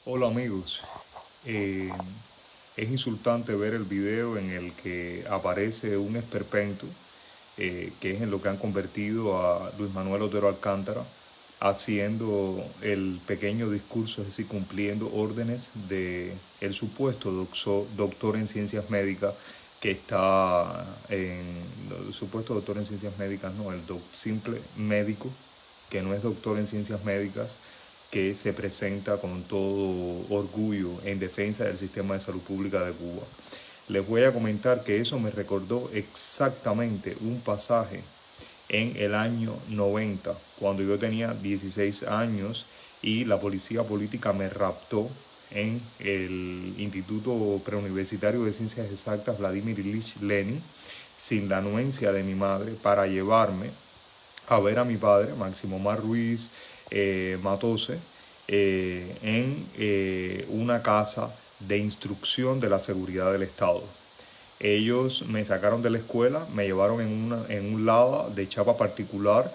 Hola amigos. Eh, es insultante ver el video en el que aparece un esperpento, que es en lo que han convertido a Luis Manuel Otero Alcántara, haciendo el pequeño discurso, es decir, cumpliendo órdenes de el supuesto doctor en ciencias médicas que está en el supuesto doctor en ciencias médicas, no, el simple médico que no es doctor en ciencias médicas, que se presenta con todo orgullo en defensa del sistema de salud pública de Cuba. Les voy a comentar que eso me recordó exactamente un pasaje en el año 90, cuando yo tenía 16 años y la policía política me raptó en el Instituto Preuniversitario de Ciencias Exactas Vladimir Ilich Lenin, sin la anuencia de mi madre, para llevarme a ver a mi padre, Máximo Mar Ruiz Matose, en una casa de instrucción de la seguridad del Estado. Ellos me sacaron de la escuela, me llevaron en un lado de chapa particular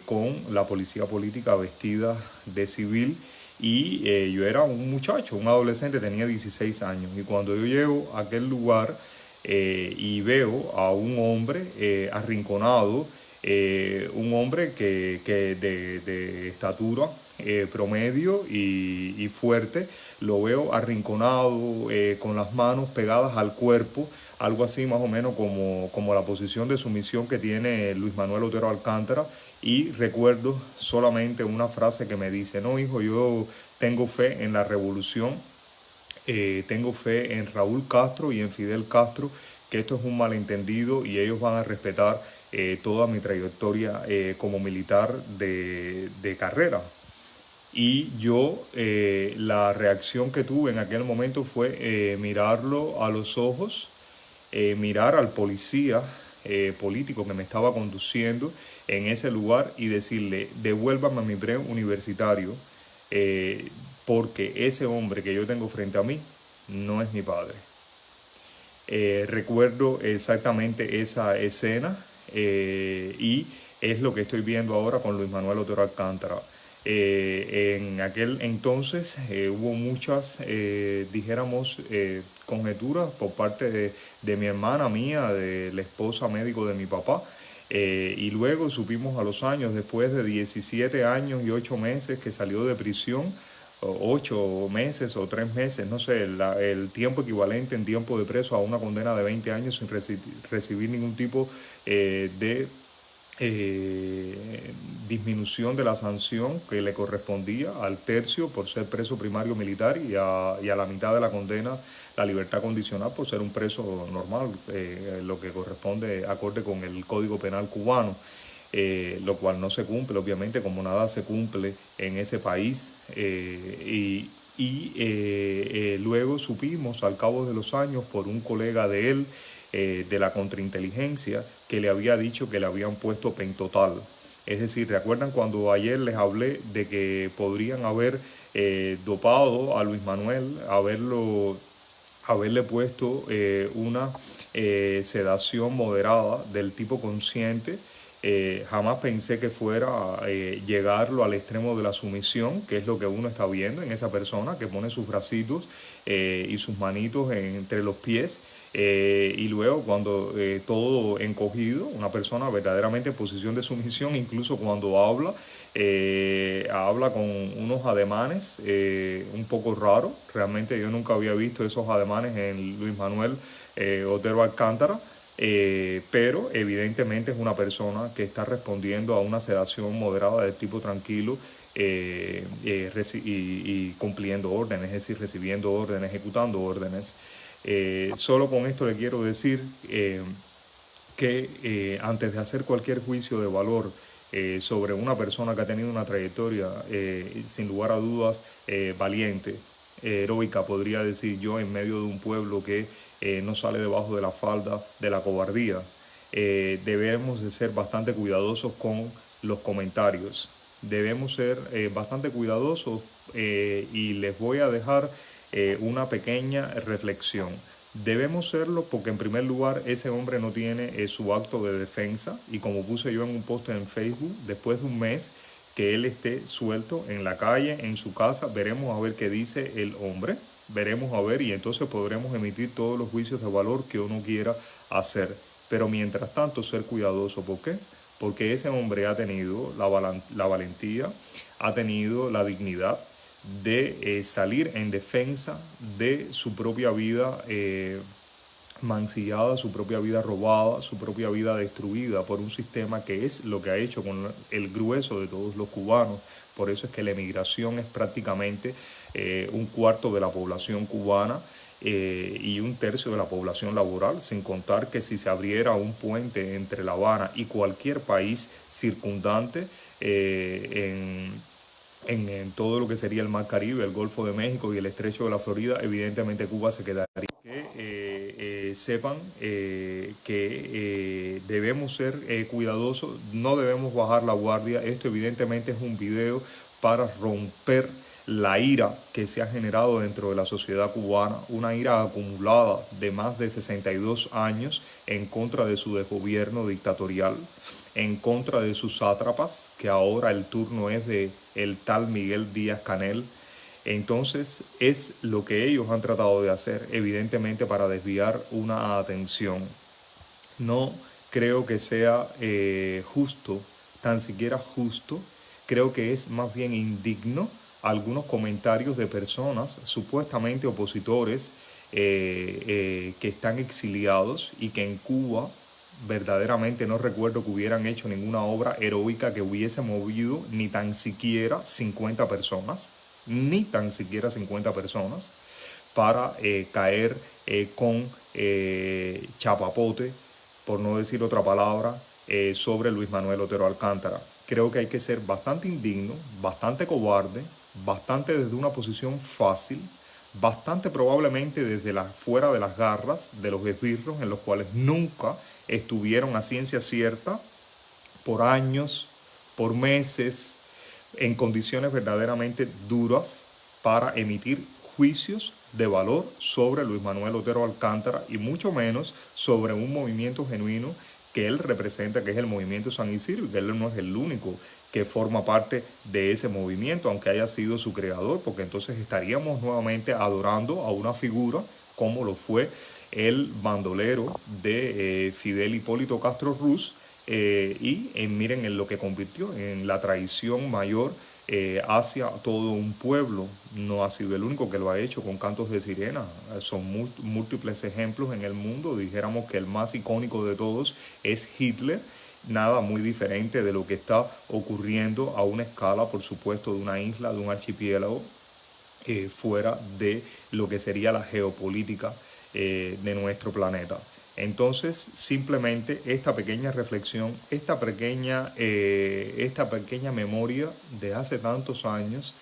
con la policía política vestida de civil y yo era un muchacho, un adolescente, tenía 16 años. Y cuando yo llego a aquel lugar y veo a un hombre arrinconado, un hombre que de estatura promedio y fuerte, lo veo arrinconado, con las manos pegadas al cuerpo, algo así más o menos como la posición de sumisión que tiene Luis Manuel Otero Alcántara. Y recuerdo solamente una frase que me dice: no, hijo, yo tengo fe en la revolución, tengo fe en Raúl Castro y en Fidel Castro, que esto es un malentendido y ellos van a respetar toda mi trayectoria como militar de carrera. Y yo, la reacción que tuve en aquel momento fue mirarlo a los ojos, mirar al policía político que me estaba conduciendo en ese lugar y decirle: devuélvame a mi preuniversitario, eh, porque ese hombre que yo tengo frente a mí no es mi padre. Recuerdo exactamente esa escena y es lo que estoy viendo ahora con Luis Manuel Otero Alcántara. En aquel entonces hubo muchas, dijéramos, conjeturas por parte de mi hermana mía, de la esposa médico de mi papá. Y luego supimos a los años, después de 17 años y 8 meses que salió de prisión, 8 meses o 3 meses, no sé, el tiempo equivalente en tiempo de preso a una condena de 20 años sin recibir ningún tipo de disminución de la sanción que le correspondía al tercio por ser preso primario militar y a la mitad de la condena la libertad condicional por ser un preso normal, lo que corresponde acorde con el Código Penal cubano. Lo cual no se cumple, obviamente, como nada se cumple en ese país. Luego supimos, al cabo de los años, por un colega de él, de la contrainteligencia, que le había dicho que le habían puesto pentotal. Es decir, ¿recuerdan cuando ayer les hablé de que podrían haber dopado a Luis Manuel, haberle puesto una sedación moderada del tipo consciente? Jamás pensé que fuera llegarlo al extremo de la sumisión, que es lo que uno está viendo en esa persona que pone sus bracitos y sus manitos entre los pies. Y luego cuando todo encogido, una persona verdaderamente en posición de sumisión, incluso cuando habla, habla con unos ademanes un poco raros. Realmente yo nunca había visto esos ademanes en Luis Manuel Otero Alcántara. Pero evidentemente es una persona que está respondiendo a una sedación moderada de tipo tranquilo, y cumpliendo órdenes, es decir, recibiendo órdenes, ejecutando órdenes. Solo con esto le quiero decir que antes de hacer cualquier juicio de valor sobre una persona que ha tenido una trayectoria, sin lugar a dudas, valiente, heroica, podría decir yo, en medio de un pueblo que no sale debajo de la falda de la cobardía, debemos de ser bastante cuidadosos con los comentarios. Debemos ser bastante cuidadosos y les voy a dejar una pequeña reflexión. Debemos serlo porque en primer lugar ese hombre no tiene su acto de defensa y como puse yo en un post en Facebook, después de un mes que él esté suelto en la calle, en su casa. Veremos a ver qué dice el hombre, veremos a ver, y entonces podremos emitir todos los juicios de valor que uno quiera hacer. Pero mientras tanto, ser cuidadoso. ¿Por qué? Porque ese hombre ha tenido la valentía, ha tenido la dignidad de salir en defensa de su propia vida mancillada, su propia vida robada, su propia vida destruida por un sistema que es lo que ha hecho con el grueso de todos los cubanos. Por eso es que la emigración es prácticamente un cuarto de la población cubana y un tercio de la población laboral, sin contar que si se abriera un puente entre La Habana y cualquier país circundante en todo lo que sería el Mar Caribe, el Golfo de México y el Estrecho de la Florida, evidentemente Cuba se quedaría. Sepan que debemos ser cuidadosos, no debemos bajar la guardia. Esto evidentemente es un video para romper la ira que se ha generado dentro de la sociedad cubana, una ira acumulada de más de 62 años en contra de su desgobierno dictatorial, en contra de sus sátrapas, que ahora el turno es de el tal Miguel Díaz-Canel. Entonces es lo que ellos han tratado de hacer, evidentemente para desviar una atención. No creo que sea justo, tan siquiera justo, creo que es más bien indigno algunos comentarios de personas supuestamente opositores que están exiliados y que en Cuba verdaderamente no recuerdo que hubieran hecho ninguna obra heroica que hubiese movido ni tan siquiera 50 personas, ni tan siquiera 50 personas, para caer con chapapote, por no decir otra palabra, sobre Luis Manuel Otero Alcántara. Creo que hay que ser bastante indigno, bastante cobarde, bastante desde una posición fácil, bastante probablemente desde fuera de las garras de los esbirros en los cuales nunca estuvieron a ciencia cierta por años, por meses, en condiciones verdaderamente duras para emitir juicios de valor sobre Luis Manuel Otero Alcántara y mucho menos sobre un movimiento genuino que él representa, que es el movimiento San Isidro, y que él no es el único que forma parte de ese movimiento, aunque haya sido su creador, porque entonces estaríamos nuevamente adorando a una figura como lo fue el bandolero de Fidel Hipólito Castro Ruz, miren en lo que convirtió en la traición mayor hacia todo un pueblo. No ha sido el único que lo ha hecho con cantos de sirena. Son múltiples ejemplos en el mundo. Dijéramos que el más icónico de todos es Hitler. Nada muy diferente de lo que está ocurriendo a una escala, por supuesto, de una isla, de un archipiélago, fuera de lo que sería la geopolítica de nuestro planeta. Entonces, simplemente esta pequeña reflexión, esta pequeña memoria de hace tantos años,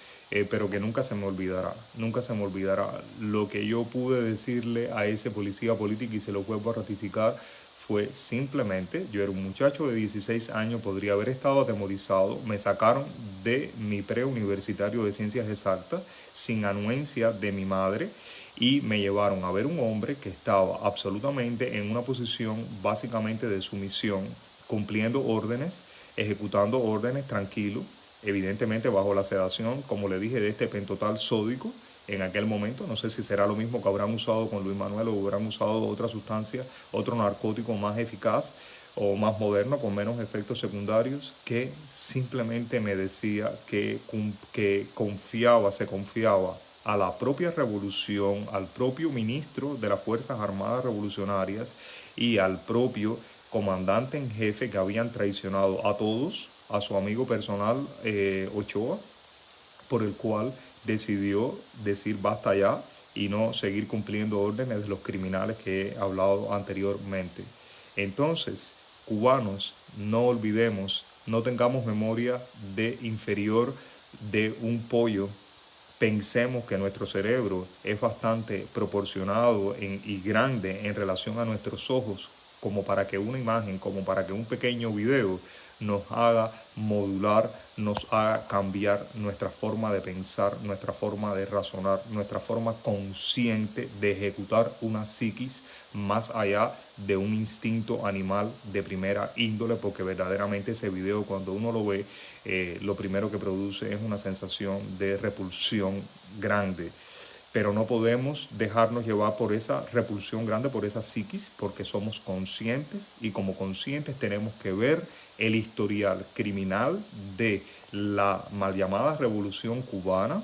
pero que nunca se me olvidará, nunca se me olvidará. Lo que yo pude decirle a ese policía político, y se lo vuelvo a ratificar, fue simplemente, yo era un muchacho de 16 años, podría haber estado atemorizado, me sacaron de mi preuniversitario de ciencias exactas sin anuencia de mi madre y me llevaron a ver un hombre que estaba absolutamente en una posición básicamente de sumisión, cumpliendo órdenes, ejecutando órdenes tranquilo, evidentemente bajo la sedación, como le dije, de este pentotal sódico en aquel momento. No sé si será lo mismo que habrán usado con Luis Manuel o habrán usado otra sustancia, otro narcótico más eficaz o más moderno, con menos efectos secundarios, que simplemente me decía que se confiaba a la propia revolución, al propio ministro de las Fuerzas Armadas Revolucionarias y al propio comandante en jefe, que habían traicionado a todos, a su amigo personal Ochoa, por el cual decidió decir basta ya y no seguir cumpliendo órdenes de los criminales que he hablado anteriormente. Entonces, cubanos, no olvidemos, no tengamos memoria de inferior de un pollo. Pensemos que nuestro cerebro es bastante proporcionado y grande en relación a nuestros ojos, como para que una imagen, como para que un pequeño video nos haga modular, nos haga cambiar nuestra forma de pensar, nuestra forma de razonar, nuestra forma consciente de ejecutar una psiquis más allá de un instinto animal de primera índole, porque verdaderamente ese video, cuando uno lo ve, lo primero que produce es una sensación de repulsión grande. Pero no podemos dejarnos llevar por esa repulsión grande, por esa psiquis, porque somos conscientes, y como conscientes tenemos que ver el historial criminal de la mal llamada Revolución Cubana,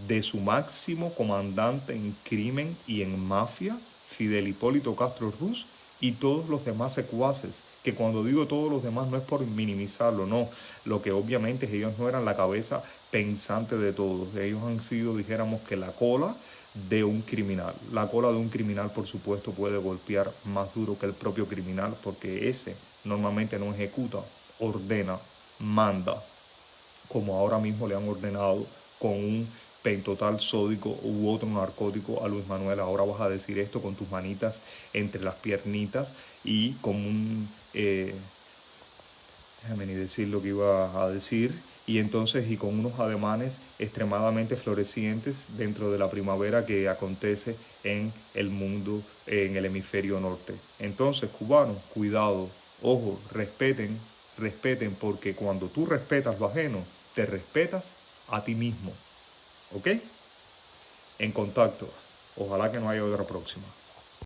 de su máximo comandante en crimen y en mafia, Fidel Hipólito Castro Ruz, y todos los demás secuaces, que cuando digo todos los demás no es por minimizarlo, no, lo que obviamente ellos no eran la cabeza pensante de todos, ellos han sido, dijéramos, que la cola de un criminal. La cola de un criminal, por supuesto, puede golpear más duro que el propio criminal, porque ese normalmente no ejecuta, ordena, manda, como ahora mismo le han ordenado con un pentotal sódico u otro narcótico a Luis Manuel. Ahora vas a decir esto con tus manitas entre las piernitas y con un... déjame ni decir lo que iba a decir, y entonces y con unos ademanes extremadamente florecientes dentro de la primavera que acontece en el mundo, en el hemisferio norte. Entonces, cubanos, cuidado, ojo, respeten, respeten, porque cuando tú respetas lo ajeno, te respetas a ti mismo. ¿Ok? En contacto. Ojalá que no haya otra próxima.